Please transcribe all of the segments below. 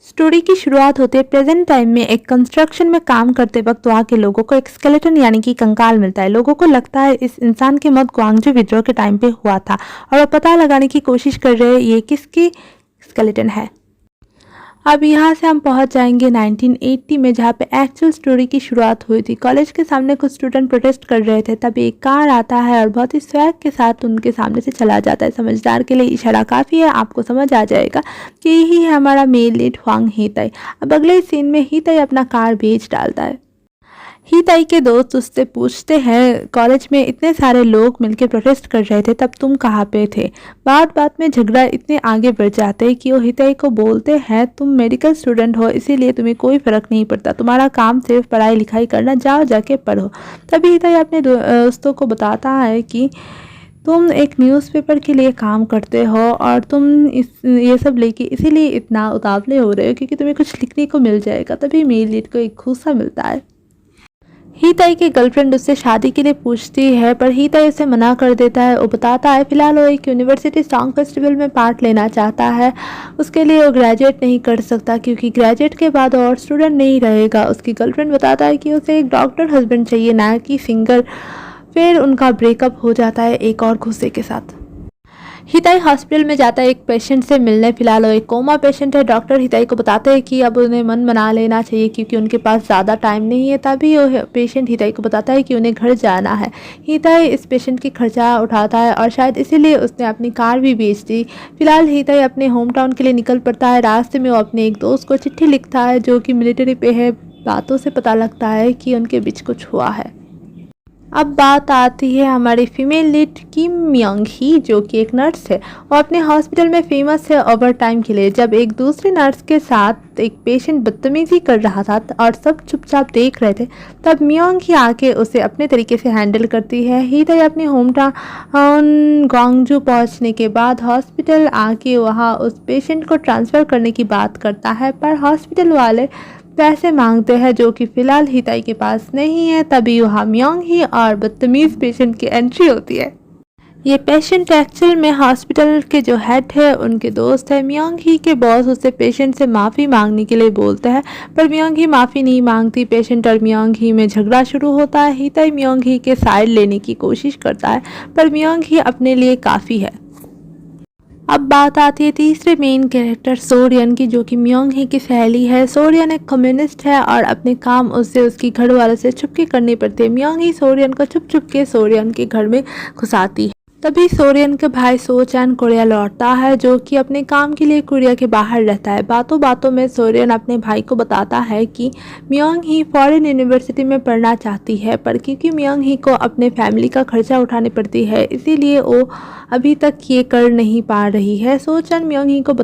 Story की शुरुआत होते प्रेजेंट टाइम में एक कंस्ट्रक्शन में काम करते वक्त वहाँ के लोगों को एक स्केलेटन यानी कि कंकाल मिलता है। लोगों को लगता है इस इंसान की मौत ग्वांगजू विद्रोह के टाइम पे हुआ था और वो पता लगाने की कोशिश कर रहे हैं ये किसकी स्केलेटन है। अब यहाँ से हम पहुँच जाएंगे 1980 में, जहाँ पे एक्चुअल स्टोरी की शुरुआत हुई थी। कॉलेज के सामने कुछ स्टूडेंट प्रोटेस्ट कर रहे थे, तभी एक कार आता है और बहुत ही स्वैग के साथ उनके सामने से चला जाता है। समझदार के लिए इशारा काफ़ी है, आपको समझ आ जाएगा कि यही है हमारा मेन लीड हुआंग हीताई। अब अगले सीन में हीताई अपना कार बेच डालता है। हीताई के दोस्त उससे पूछते हैं, कॉलेज में इतने सारे लोग मिलकर प्रोटेस्ट कर रहे थे, तब तुम कहाँ पे थे। बात बात में झगड़ा इतने आगे बढ़ जाते हैं कि वो हीताई को बोलते हैं, तुम मेडिकल स्टूडेंट हो इसीलिए तुम्हें कोई फ़र्क नहीं पड़ता, तुम्हारा काम सिर्फ पढ़ाई लिखाई करना, जाओ जाके पढ़ो। तभी हीताई अपने दोस्तों को बताता है कि तुम एक न्यूज़पेपर के लिए काम करते हो और तुम ये सब लेके इसीलिए इतना उतावले हो रहे हो क्योंकि तुम्हें कुछ लिखने को मिल जाएगा। तभी मेल लीड को एक खूसा मिलता है। हीताई की गर्लफ्रेंड उससे शादी के लिए पूछती है, पर हीताई उसे मना कर देता है। वो बताता है फिलहाल वो एक यूनिवर्सिटी सॉन्ग फेस्टिवल में पार्ट लेना चाहता है, उसके लिए वो ग्रेजुएट नहीं कर सकता क्योंकि ग्रेजुएट के बाद और स्टूडेंट नहीं रहेगा। उसकी गर्लफ्रेंड बताता है कि उसे एक डॉक्टर हस्बैंड चाहिए, ना कि सिंगर। फिर उनका ब्रेकअप हो जाता है एक और गुस्से के साथ। हिताई हॉस्पिटल में जाता है एक पेशेंट से मिलने। फिलहाल वो एक कोमा पेशेंट है। डॉक्टर हिताई को बताते हैं कि अब उन्हें मन बना लेना चाहिए क्योंकि उनके पास ज़्यादा टाइम नहीं है। तभी वो पेशेंट हिताई को बताता है कि उन्हें घर जाना है। हिताई इस पेशेंट की खर्चा उठाता है और शायद इसीलिए उसने अपनी कार भी बेच दी। फिलहाल हिताई अपने होम टाउन के लिए निकल पड़ता है। रास्ते में वो अपने एक दोस्त को चिट्ठी लिखता है जो कि मिलिट्री पे है। बातों से पता लगता है कि उनके बीच कुछ हुआ है। अब बात आती है हमारी फीमेल लीड किम म्योंग ही, जो कि एक नर्स है। वो अपने हॉस्पिटल में फेमस है ओवर टाइम के लिए। जब एक दूसरी नर्स के साथ एक पेशेंट बदतमीजी कर रहा था और सब चुपचाप देख रहे थे, तब म्योंग ही आके उसे अपने तरीके से हैंडल करती है। हीताई अपने होम टाउन ग्वांगजू पहुंचने के बाद हॉस्पिटल आके वहाँ उस पेशेंट को ट्रांसफ़र करने की बात करता है, पर हॉस्पिटल वाले पैसे मांगते हैं जो कि फ़िलहाल हिताई के पास नहीं है। तभी वहाँ म्योंग ही और बदतमीज़ पेशेंट की एंट्री होती है। ये पेशेंट एक्चुअल में हॉस्पिटल के जो हेड है उनके दोस्त है। म्योंग ही के बॉस उससे पेशेंट से माफ़ी मांगने के लिए बोलते हैं, पर म्योंग ही माफ़ी नहीं मांगती। पेशेंट और म्योंग ही में झगड़ा शुरू होता है। हिताई म्योंग ही के साइड लेने की कोशिश करता है, पर म्योंग ही अपने लिए काफ़ी है। अब बात आती है तीसरे मेन कैरेक्टर सोरियन की, जो कि म्योंग ही की सहेली है। सोरियन एक कम्युनिस्ट है और अपने काम उससे उसकी घर वालों से छुपके करनी पड़ती है। म्योंग ही सोरियन को छुप छुप के सोरियन के घर में घुसाती है। तभी सोरियन के भाई सो चैन कोरिया लौटता है, जो कि अपने काम के लिए कोरिया के बाहर रहता है। बातों बातों में सोरियन अपने भाई को बताता है कि म्योंग ही फॉरेन यूनिवर्सिटी में पढ़ना चाहती है, पर क्योंकि म्योंग ही को अपने फैमिली का खर्चा उठानी पड़ती है इसीलिए वो अभी तक ये कर नहीं पा रही है। सो चैन म्योंग ही को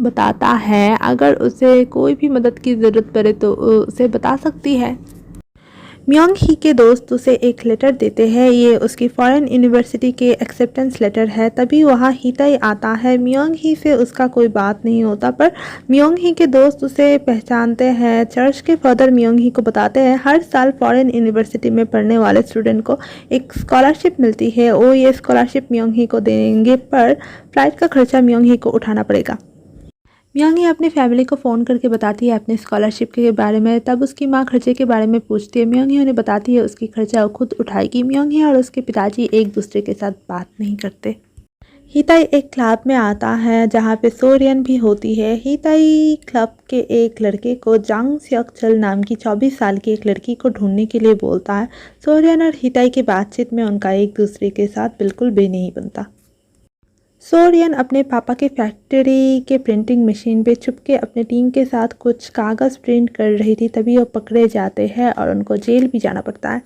बताता है अगर उसे कोई भी मदद की ज़रूरत पड़े तो उसे बता सकती है। म्योंग ही के दोस्त उसे एक लेटर देते हैं। ये उसकी फॉरेन यूनिवर्सिटी के एक्सेप्टेंस लेटर है। तभी वहाँ हिताई आता है। म्योंग ही से उसका कोई बात नहीं होता, पर म्योंग ही के दोस्त उसे पहचानते हैं। चर्च के फादर म्योंग ही को बताते हैं हर साल फॉरेन यूनिवर्सिटी में पढ़ने वाले स्टूडेंट को एक स्कॉलरशिप मिलती है। वो ये स्कॉलरशिप म्योंग ही को देंगे, पर फ्लाइट का खर्चा म्योंग ही को उठाना पड़ेगा। म्योंग ही अपनी फैमिली को फ़ोन करके बताती है अपने स्कॉलरशिप के बारे में। तब उसकी माँ खर्चे के बारे में पूछती है। म्योंग ही उन्हें बताती है उसकी खर्चा वो खुद उठाएगी। म्योंग ही और उसके पिताजी एक दूसरे के साथ बात नहीं करते। हिताई एक क्लब में आता है जहाँ पे सोरियन भी होती है। हिताई क्लब के एक लड़के को जांग स्यक चल नाम की 24 साल की एक लड़की को ढूंढने के लिए बोलता है। सोरियन और हिताई की बातचीत में उनका एक दूसरे के साथ बिल्कुल भी नहीं बनता। सोरियन अपने पापा के फैक्ट्री के प्रिंटिंग मशीन पे छुपके अपने टीम के साथ कुछ कागज़ प्रिंट कर रही थी। तभी वो पकड़े जाते हैं और उनको जेल भी जाना पड़ता है।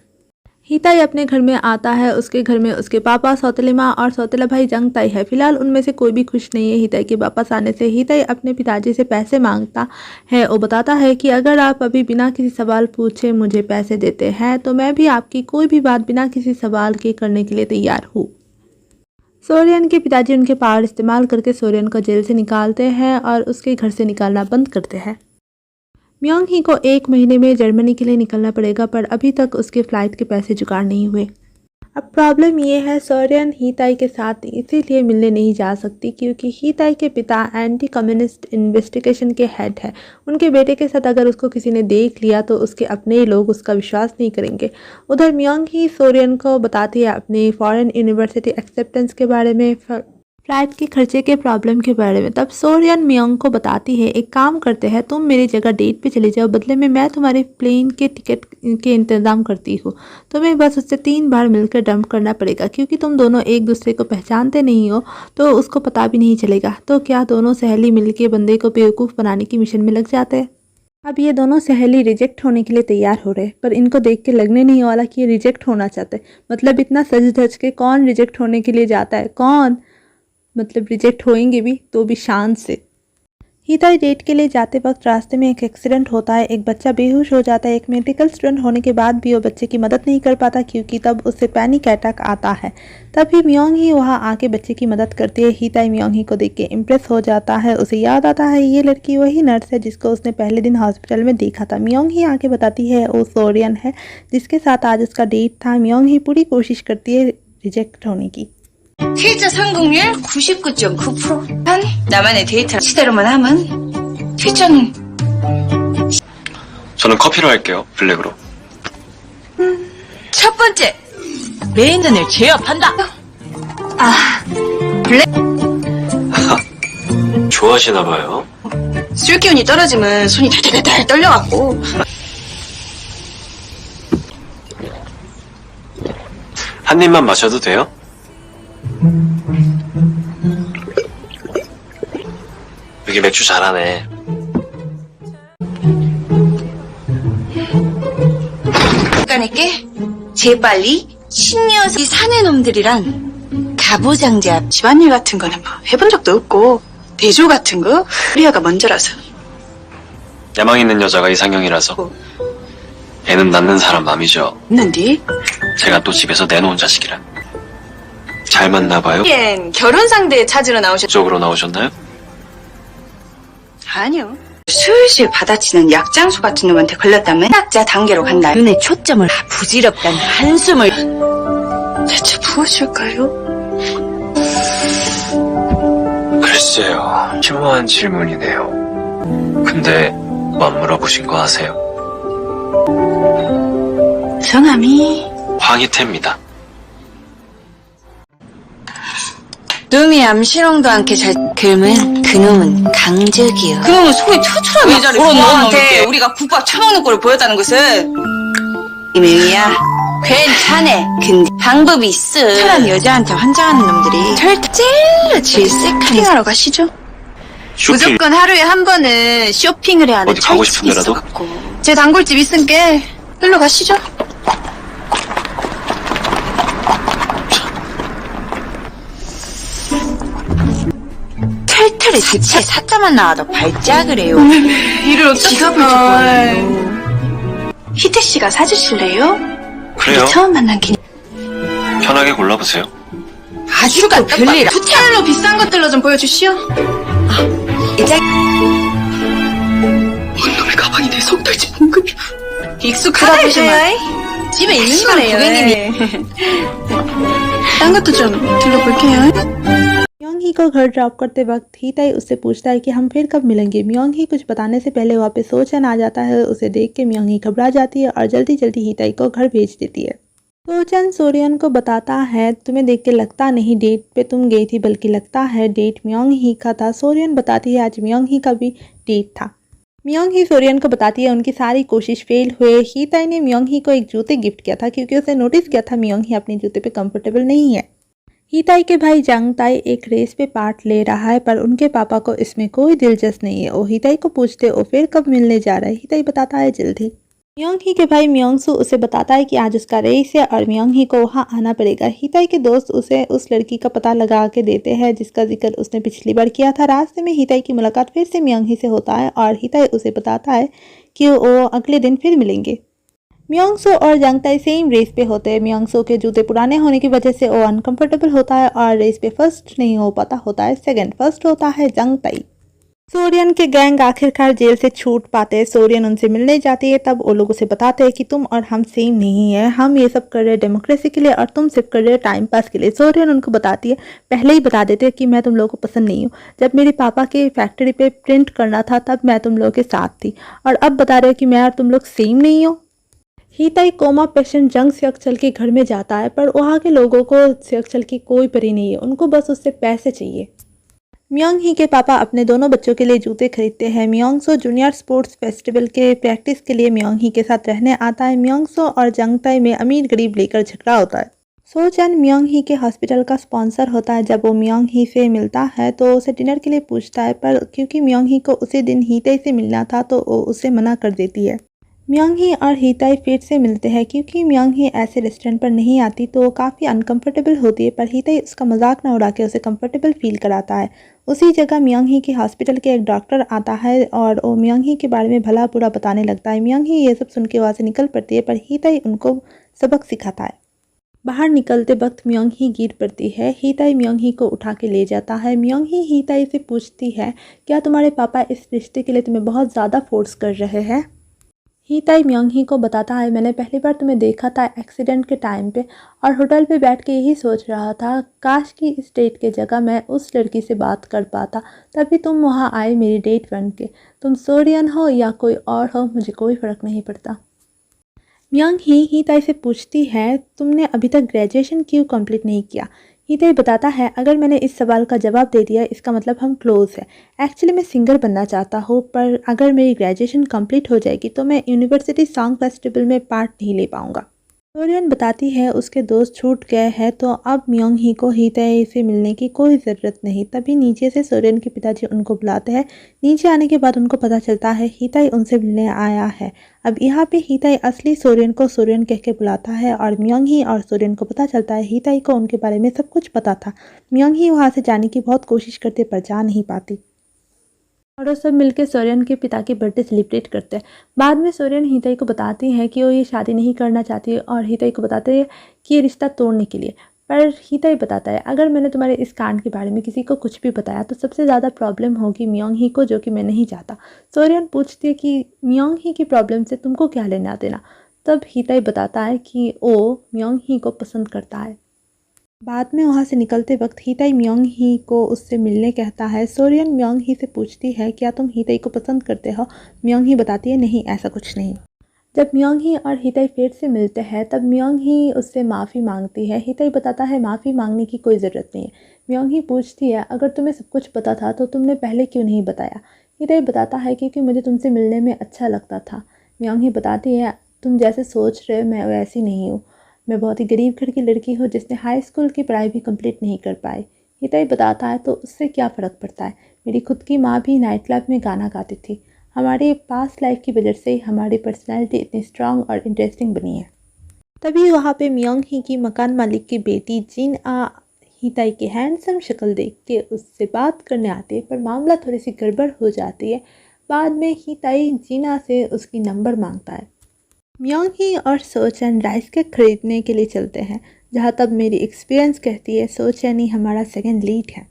हिताई अपने घर में आता है। उसके घर में उसके पापा, सौतेली माँ और सौतेला भाई जंग ताई है। फिलहाल उनमें से कोई भी खुश नहीं है हिताई के वापस आने से। हिताई अपने पिताजी से पैसे मांगता है। वो बताता है कि अगर आप अभी बिना किसी सवाल पूछे मुझे पैसे देते हैं तो मैं भी आपकी कोई भी बात बिना किसी सवाल के करने के लिए तैयार हूँ। सोरियन के पिताजी उनके पावर इस्तेमाल करके सोरियन को जेल से निकालते हैं और उसके घर से निकालना बंद करते हैं। म्योंग ही को 1 महीने में जर्मनी के लिए निकलना पड़ेगा, पर अभी तक उसके फ़्लाइट के पैसे जुगाड़ नहीं हुए। अब प्रॉब्लम ये है सोरियन हीताई के साथ इसीलिए मिलने नहीं जा सकती क्योंकि हीताई के पिता एंटी कम्युनिस्ट इन्वेस्टिगेशन के हेड है। उनके बेटे के साथ अगर उसको किसी ने देख लिया तो उसके अपने ही लोग उसका विश्वास नहीं करेंगे। उधर मियोंग ही सोरियन को बताती है अपनी फॉरेन यूनिवर्सिटी एक्सेप्टेंस के बारे में, फ्लाइट के खर्चे के प्रॉब्लम के बारे में। तब सोरियन मियोंग को बताती है एक काम करते हैं, तुम मेरी जगह डेट पे चली जाओ, बदले में मैं तुम्हारे प्लेन के टिकट के इंतज़ाम करती हूँ। तुम्हें बस उससे 3 बार मिलकर डंप करना पड़ेगा क्योंकि तुम दोनों एक दूसरे को पहचानते नहीं हो तो उसको पता भी नहीं चलेगा। तो क्या दोनों सहेली मिलकर बंदे को बेवकूफ़ बनाने की मिशन में लग जाते हैं। अब ये दोनों सहेली रिजेक्ट होने के लिए तैयार हो रहे हैं, पर इनको देख के लगने नहीं वाला कि ये रिजेक्ट होना चाहते। मतलब इतना सज धज के कौन रिजेक्ट होने के लिए जाता है, कौन मतलब रिजेक्ट होएंगे भी तो भी शान से। हीताई डेट के लिए जाते वक्त रास्ते में एक एक्सीडेंट होता है, एक बच्चा बेहोश हो जाता है। एक मेडिकल स्टूडेंट होने के बाद भी वो बच्चे की मदद नहीं कर पाता क्योंकि तब उससे पैनिक अटैक आता है। तभी मियोंग ही वहाँ आके बच्चे की मदद करती है। हीताई मियोंग ही को देख के इम्प्रेस हो जाता है। उसे याद आता है ये लड़की वही नर्स है जिसको उसने पहले दिन हॉस्पिटल में देखा था। मियोंग ही आके बताती है वो सोरियन है जिसके साथ आज उसका डेट था। मियोंग ही पूरी कोशिश करती है रिजेक्ट होने की। 피해자 성공률 99.9%. 나만의 데이터 시대로만 하면 필자는 저는 커피로 할게요. 블랙으로. 첫 번째 메인단을 제압한다. 블랙 좋아하시나 봐요. 술 기운이 떨어지면 손이 달달달달 떨려갖고 한 입만 마셔도 돼요? 여기 맥주 잘하네. 깎아낼게. 재빨리 신녀서 이 사내 놈들이랑 가부장제압 집안일 같은 거는 뭐 해본 적도 없고 대조 같은 거 리아가 먼저라서 야망 있는 여자가 이상형이라서 애는 낳는 사람 맘이죠. 있는데 제가 또 집에서 내놓은 자식이라. 잘 맞나봐요? 얜 결혼 상대 찾으러 나오셨... 쪽으로 나오셨나요? 아니요. 슬슬 받아치는 약장수 같은 놈한테 걸렸다면 약자 단계로 간다. 눈에 초점을 부질없단 한숨을 대체 무엇일까요? 글쎄요. 심오한 질문이네요. 근데 맞물어보신 거 아세요? 성함이 황희태입니다. 놈이 암시롱도 않게 잘 그러면 그놈은 강적이요. 그놈은 속이 처철한 여자를 그놈한테 우리가 국밥 처먹는 꼴을 보였다는 것은 이명이야. 괜찮아. 근데 방법이 있어. 처한 여자한테 환장하는 놈들이 절대 찔러 질색하는 쇼핑하러 가시죠. 쇼핑 무조건 하루에 한 번은 쇼핑을 해야 하는 어디 가고 싶은 데라도? 제 단골집 있으니까 일로 가시죠. 털털이 집에 사자만 나와도 발작을 해요. 이를 어쩌면 희태 씨가 사주실래요? 그래요? 처음 만난 기념. 편하게 골라보세요. 아주 별일. 투텔로 비싼 것들로 좀 보여주시오. 이제 원놈의 가방이 내 석달집 봉급이 익숙하다 보시면 집에 있는 거네요. 고객님이. 딴 것도 좀 들러볼게요. मियोंग ही को घर ड्रॉप करते वक्त हीताई उससे पूछता है कि हम फिर कब मिलेंगे। मियोंग ही कुछ बताने से पहले वहाँ पे सोचन आ जाता है। उसे देख के मियोंग ही घबरा जाती है और जल्दी जल्दी हीताई को घर भेज देती है। सोचन सोरियन को बताता है तुम्हें देख के लगता नहीं डेट पे तुम गई थी, बल्कि लगता है डेट मियोंग ही का था। सोरियन बताती है आज मियोंग ही का भी डेट था। मियोंग ही सोरियन को बताती है उनकी सारी कोशिश फेल हुए। हीताई ने मियोंग ही को एक जूते गिफ्ट किया था क्योंकि उसे नोटिस किया था मियोंग ही अपने जूते पे कंफर्टेबल नहीं है। हीताई के भाई जंग ताई एक रेस पे पार्ट ले रहा है पर उनके पापा को इसमें कोई दिलचस्प नहीं है। वो हीताई को पूछते वो फिर कब मिलने जा रहा है। हीताई बताता है जल्दी। मियोंग ही के भाई मियोंगसू उसे बताता है कि आज उसका रेस है और मियोंग ही को वहाँ आना पड़ेगा। हीताई के दोस्त उसे उस लड़की का पता लगा के देते हैं जिसका जिक्र उसने पिछली बार किया था। रास्ते में हीताई की मुलाकात फिर से मियोंग ही से होता है और हीताई उसे बताता है कि वो अगले दिन फिर मिलेंगे। मियोंगसू और जंग ताई सेम रेस पे होते हैं। मियोंगसू के जूते पुराने होने की वजह से वो अनकंफर्टेबल होता है और रेस पे फर्स्ट नहीं हो पाता, होता है सेकंड। फर्स्ट होता है जंग ताई। सोरियन के गैंग आखिरकार जेल से छूट पाते हैं। सोरियन उनसे मिलने जाती है, तब वो लोग उसे बताते हैं कि तुम और हम सेम नहीं है, हम ये सब कर रहे हैं डेमोक्रेसी के लिए और तुम सिर्फ कर रहे हो टाइम पास के लिए। सोरियन उनको बताती है, पहले ही बता देते हैं कि मैं तुम लोगों को पसंद नहीं हूँ। जब मेरे पापा के फैक्ट्री पे प्रिंट करना था तब मैं तुम लोगों के साथ थी, और अब बता रहे हो कि मैं और तुम लोग सेम नहीं हो। हीताई कोमा पेशेंट जंग सियाक्चल के घर में जाता है, पर वहाँ के लोगों को सियाक्चल की कोई परी नहीं है, उनको बस उससे पैसे चाहिए। मियोंग ही के पापा अपने दोनों बच्चों के लिए जूते खरीदते हैं। मियोंग सो जूनियर स्पोर्ट्स फेस्टिवल के प्रैक्टिस के लिए मियोंग ही के साथ रहने आता है। मियोंग सो और जंगताई में अमीर गरीब लेकर झगड़ा होता है। सो चैन मियोंग ही के हॉस्पिटल का स्पॉन्सर होता है। जब वो मियोंग ही से मिलता है तो उसे डिनर के लिए पूछता है, पर क्योंकि मियोंग ही को उसी दिन हीताई से मिलना था तो वो उसे मना कर देती है। मियोंग ही और हीताई फिर से मिलते हैं। क्योंकि मियोंग ही ऐसे रेस्टोरेंट पर नहीं आती तो वो काफ़ी अनकंफर्टेबल होती है, पर हीताई उसका मजाक ना उड़ा के उसे कंफर्टेबल फील कराता है। उसी जगह मियोंग ही के हॉस्पिटल के एक डॉक्टर आता है और वो मियोंग ही के बारे में भला बुरा बताने लगता है। मियोंग ही ये सब सुन के वहाँ से निकल पड़ती है, पर हीताई उनको सबक सिखाता है। बाहर निकलते वक्त मियोंग ही गिर पड़ती है। हीताई मियोंग ही को उठा के ले जाता है। मियोंग ही हीताई से पूछती है, क्या तुम्हारे पापा इस रिश्ते के लिए तुम्हें बहुत ज़्यादा फोर्स कर रहे हैं? हीताई मियोंग ही को बताता है, मैंने पहली बार तुम्हें देखा था एक्सीडेंट के टाइम पे, और होटल पे बैठ के यही सोच रहा था, काश कि इस डेट के जगह मैं उस लड़की से बात कर पाता, तभी तुम वहाँ आए मेरी डेट बन के। तुम सोरियन हो या कोई और हो, मुझे कोई फ़र्क नहीं पड़ता। मियोंग ही हीताई से पूछती है, तुमने अभी तक ग्रेजुएशन क्यों कंप्लीट नहीं किया? हीताई बताता है, अगर मैंने इस सवाल का जवाब दे दिया इसका मतलब हम क्लोज हैं। एक्चुअली मैं सिंगर बनना चाहता हूँ, पर अगर मेरी ग्रेजुएशन कंप्लीट हो जाएगी तो मैं यूनिवर्सिटी सॉन्ग फेस्टिवल में पार्ट नहीं ले पाऊँगा। सोरियन बताती है उसके दोस्त छूट गए हैं, तो अब मियोंग ही को हीताई से मिलने की कोई ज़रूरत नहीं। तभी नीचे से सोरियन के पिताजी उनको बुलाते हैं। नीचे आने के बाद उनको पता चलता है हीताई उनसे मिलने आया है। अब यहाँ पे हीताई असली सोरियन को सोरियन कह के बुलाता है, और मियोंग ही और सोरियन को पता चलता है हीताई को उनके बारे में सब कुछ पता था। मियोंग ही वहाँ से जाने की बहुत कोशिश करते पर जा नहीं पाती, और वो सब मिलकर सोरियन के पिता की बर्थडे सेलिब्रेट करते हैं। बाद में सोरियन हीताई को बताती हैं कि वो ये शादी नहीं करना चाहती, और हीताई को बताते हैं कि ये रिश्ता तोड़ने के लिए। पर हीताई बताता है, अगर मैंने तुम्हारे इस कांड के बारे में किसी को कुछ भी बताया तो सबसे ज़्यादा प्रॉब्लम होगी मियोंग ही को, जो कि मैं नहीं चाहता। सोरियन पूछती है कि मियोंग ही की प्रॉब्लम से तुमको क्या लेना देना? तब हीताई बताता है कि वो मियोंग ही को पसंद करता है। बाद में वहाँ से निकलते वक्त हीताई मियोंग ही को उससे मिलने कहता है। सोरियन मियोंग ही से पूछती है, क्या तुम हीताई को पसंद करते हो? मियोंग ही बताती है, नहीं, ऐसा कुछ नहीं। जब मियोंग ही और हीताई फिर से मिलते हैं तब मियोंग ही उससे माफ़ी मांगती है। हीताई बताता है, माफ़ी मांगने की कोई ज़रूरत नहीं है। मियोंग ही पूछती है, अगर तुम्हें सब कुछ पता था तो तुमने पहले क्यों नहीं बताया? हीताई बताता है, क्योंकि मुझे तुमसे मिलने में अच्छा लगता था। मियोंग ही बताती है, तुम जैसे सोच रहे हो मैं वैसी नहीं हूँ, मैं बहुत ही गरीब घर की लड़की हूँ जिसने हाई स्कूल की पढ़ाई भी कंप्लीट नहीं कर पाई। हीताई बताता है, तो उससे क्या फ़र्क पड़ता है, मेरी खुद की माँ भी नाइट क्लब में गाना गाती थी। हमारी पास्ट लाइफ की वजह से हमारी पर्सनैलिटी इतनी स्ट्रांग और इंटरेस्टिंग बनी है। तभी वहाँ पे मियोंग ही की मकान मालिक की बेटी जिन आ हीताई की हैंडसम शक्ल देख के उससे बात करने आती है, पर मामला थोड़ी सी गड़बड़ हो जाती है। बाद में हीताई जीना से उसकी नंबर मांगता है। मियोंग ही और सोचन राइस केक खरीदने के लिए चलते हैं, जहाँ तब मेरी एक्सपीरियंस कहती है सोचन ही हमारा सेकंड लीड है।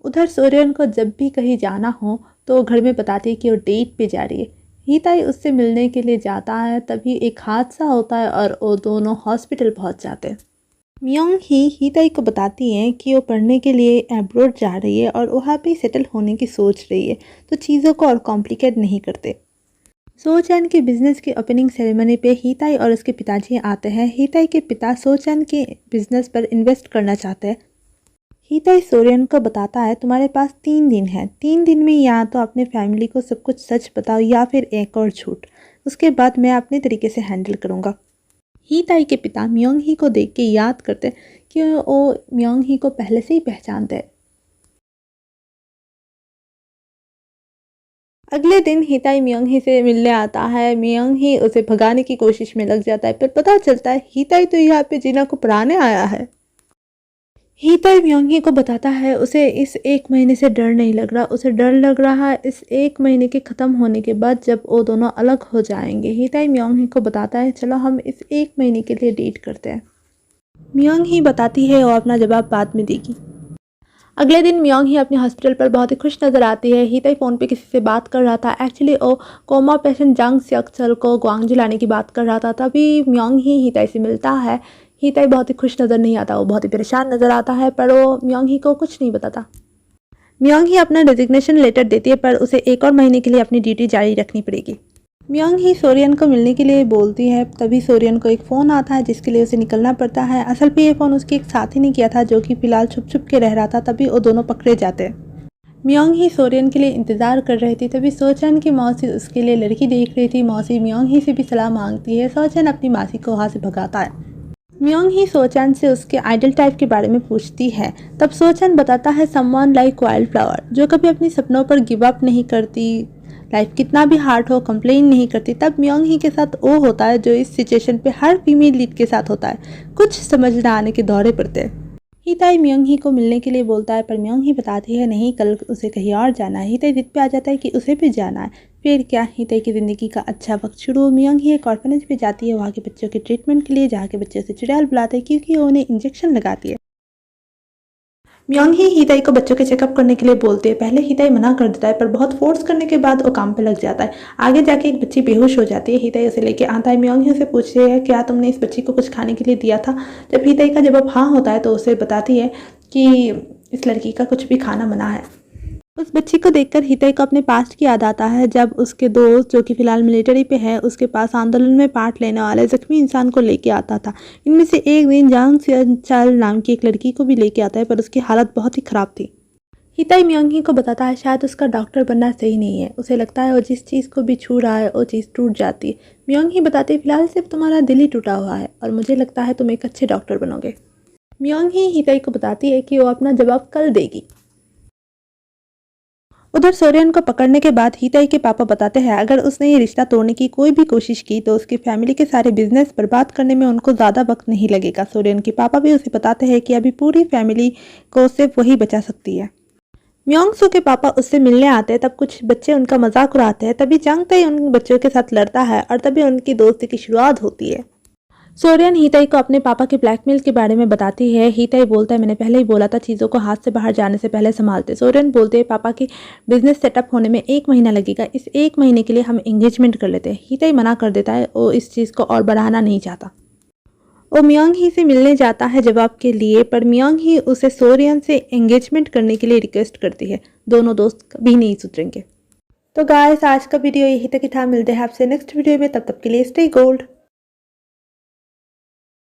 उधर सोरियन को जब भी कहीं जाना हो तो घर में बताती है कि वो डेट पे जा रही है। हीताई उससे मिलने के लिए जाता है, तभी एक हादसा होता है और वो दोनों हॉस्पिटल पहुंच जाते हैं। मियोंग ही हीताई को बताती हैं कि वो पढ़ने के लिए अब्रॉड जा रही है और वहाँ पे सेटल होने की सोच रही है, तो चीज़ों को और कॉम्प्लिकेट नहीं करते। सोचैन के बिजनेस की ओपनिंग सेरेमनी पे हीताई और उसके पिताजी आते हैं। हीताई के पिता सोचैन के बिजनेस पर इन्वेस्ट करना चाहते हैं। हीताई सोरियन को बताता है, तुम्हारे पास 3 दिन है, 3 दिन में या तो अपने फैमिली को सब कुछ सच बताओ या फिर एक और झूठ, उसके बाद मैं अपने तरीके से हैंडल करूँगा। हीताई के पिता मियोंग ही को देख के याद करते कि वो मियोंग ही को पहले से ही पहचानते हैं। अगले दिन हीताई मियोंग ही से मिलने आता है। मियोंग ही उसे भगाने की कोशिश में लग जाता है, पर पता चलता है हीताई तो यहाँ पे जीना को पढ़ाने आया है। हीताई मियोंग ही को बताता है उसे इस 1 महीने से डर नहीं लग रहा, उसे डर लग रहा है इस 1 महीने के ख़त्म होने के बाद जब वो दोनों अलग हो जाएंगे। हीताई मियोंग ही को बताता है, चलो हम इस 1 महीने के लिए डेट करते हैं। मियोंग ही बताती है वो अपना जवाब बाद में देगी। अगले दिन म्योंग ही अपने हॉस्पिटल पर बहुत ही खुश नज़र आती है। हीताई फ़ोन पे किसी से बात कर रहा था। एक्चुअली वो कोमा पेशेंट जंग सियक्सल को ग्वांगजू लाने की बात कर रहा था। तभी म्योंग ही हीताई से मिलता है। हीताई बहुत ही खुश नज़र नहीं आता, वो बहुत ही परेशान नज़र आता है, पर वो म्योंग ही को कुछ नहीं बताता। म्योंग ही अपना रेजिग्नेशन लेटर देती है, पर उसे 1 और महीने के लिए अपनी ड्यूटी जारी रखनी पड़ेगी। म्योंग ही सोरियन को मिलने के लिए बोलती है। तभी सोरियन को एक फ़ोन आता है जिसके लिए उसे निकलना पड़ता है। असल पे ये फ़ोन उसके एक साथी ने किया था जो कि फ़िलहाल छुप छुप के रह रहा था। तभी वो दोनों पकड़े जाते हैं। म्योंग ही सोरियन के लिए इंतज़ार कर रही थी। तभी सोचन की मौसी उसके लिए लड़की देख रही थी। मौसी म्योंग ही से भी सलाह मांगती है। सोचन अपनी मासी को वहाँ से भगाता है। म्योंग ही सोचन से उसके आइडल टाइप के बारे में पूछती है। तब सोचन बताता है समवन लाइक वाइल्ड फ्लावर, जो कभी अपने सपनों पर गिव अप नहीं करती, लाइफ कितना भी हार्ड हो कंप्लेन नहीं करती। तब म्योंग ही के साथ वो होता है जो इस सिचुएशन पे हर फीमेल लीड के साथ होता है, कुछ समझ न आने के दौरे पड़ते हैं। हीताई म्योंग ही को मिलने के लिए बोलता है, पर म्योंग ही बताती है नहीं, कल उसे कहीं और जाना है। हीताई जिद पे आ जाता है कि उसे भी जाना है। फिर क्या हीताई की ज़िंदगी का अच्छा वक्त शुरू। म्योंग ही एक ऑर्फनेज पे जाती है वहाँ के बच्चों के ट्रीटमेंट के लिए, जहाँ के बच्चे उसे चुड़ैल बुलाते हैं क्योंकि वो उन्हें इंजेक्शन लगाती है। म्योंग ही हीताई को बच्चों के चेकअप करने के लिए बोलती है। पहले हीताई मना कर देता है, पर बहुत फोर्स करने के बाद वो काम पे लग जाता है। आगे जाके एक बच्ची बेहोश हो जाती है। हीताई उसे लेके आता है। म्योंग ही उसे पूछती है क्या तुमने इस बच्ची को कुछ खाने के लिए दिया था। जब हीताई का जवाब हाँ होता है तो उसे बताती है कि इस लड़की का कुछ भी खाना मना है। उस बच्ची को देखकर हीताई को अपने पास्ट की याद आता है, जब उसके दोस्त जो कि फिलहाल मिलिट्री पे है उसके पास आंदोलन में पार्ट लेने वाले जख्मी इंसान को लेके आता था। इनमें से एक दिन जांग सियनचाल नाम की एक लड़की को भी लेके आता है, पर उसकी हालत बहुत ही ख़राब थी। हीताई म्योंग ही को बताता है शायद उसका डॉक्टर बनना सही नहीं है। उसे लगता है वो जिस चीज़ को भी छू रहा है वो चीज़ टूट जाती है। म्योंग ही बताती है फिलहाल सिर्फ तुम्हारा दिल ही टूटा हुआ है और मुझे लगता है तुम एक अच्छे डॉक्टर बनोगे। म्योंग ही हीताई को बताती है कि वो अपना जवाब कल देगी। उधर सोरियन को पकड़ने के बाद हीताई के पापा बताते हैं अगर उसने ये रिश्ता तोड़ने की कोई भी कोशिश की तो उसकी फैमिली के सारे बिजनेस बर्बाद करने में उनको ज़्यादा वक्त नहीं लगेगा। सोरियन के पापा भी उसे बताते हैं कि अभी पूरी फैमिली को सिर्फ वही बचा सकती है। म्योंग सू के पापा उससे मिलने आते हैं। तब कुछ बच्चे उनका मजाक उड़ाते हैं। तभी जंग ताई उन बच्चों के साथ लड़ता है और तभी उनकी दोस्ती की शुरुआत होती है। सोरियन हीताई को अपने पापा के ब्लैकमेल के बारे में बताती है। हीताई बोलता है मैंने पहले ही बोला था चीज़ों को हाथ से बाहर जाने से पहले संभालते। सोरियन बोलते हैं पापा की बिजनेस सेटअप होने में 1 महीना लगेगा, इस 1 महीने के लिए हम एंगेजमेंट कर लेते हैं। हीताई मना कर देता है, वो इस चीज़ को और बढ़ाना नहीं चाहता। वो म्योंग ही से मिलने जाता है जवाब के लिए, पर म्योंग ही उसे सोरियन से एंगेजमेंट करने के लिए रिक्वेस्ट करती है। दोनों दोस्त कभी नहीं सुधरेंगे। तो गाइस आज का वीडियो यही तक ही था। मिलते हैं आपसे नेक्स्ट वीडियो में, तब तक के लिए स्टे गोल्ड।